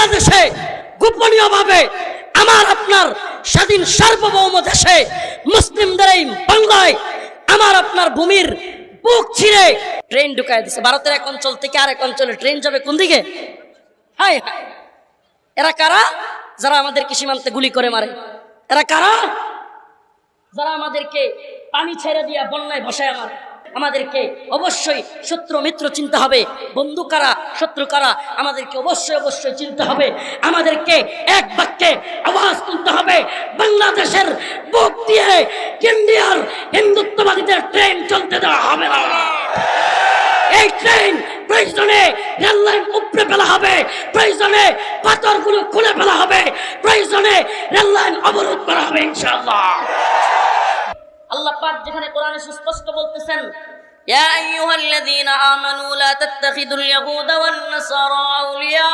বাংলাদেশে গোপনীয়ভাবে আমার আপনার স্বাধীন সার্বভৌম দেশে মুসলিমদের এই বাংলায় আমার আপনার ভূমির বুক ছিঁড়ে ট্রেন ঢুকায় দিছে। ভারতের এক অঞ্চল থেকে আরেক অঞ্চলে ট্রেন যাবে কোন দিকে? হায় হায়, এরা কারা? যারা আমাদেরকে সীমান্তে গুলি করে মারে। এরা কারা? যারা আমাদেরকে পানি ছেড়ে দিয়া বন্যায় বসায় মারে। আমাদেরকে অবশ্যই শত্রু মিত্র চিনতে হবে, বন্ধু কারা শত্রু কারা আমাদেরকে অবশ্যই অবশ্যই চিনতে হবে। আমাদেরকে এক বাক্যে আওয়াজ তুলতে হবে, বাংলাদেশের বুক দিয়ে ইন্ডিয়ার হিন্দুত্ববাদীদের ট্রেন চলতে দেওয়া হবে না। এই ট্রেন প্রয়োজনে রেল লাইন উপড়ে ফেলা হবে, প্রয়োজনে পাথরগুলো খুলে ফেলা হবে, প্রয়োজনে রেল লাইন অবরোধ করা হবে ইনশাআল্লাহ। আল্লাহ পাক যেখানে কোরআনে সুস্পষ্ট বলতেছেন, ইয়া আইয়ুহাল্লাযীনা আমানু লা তাত্তাখিযুল ইয়াহুদা ওয়ান নাসারা আউলিয়া।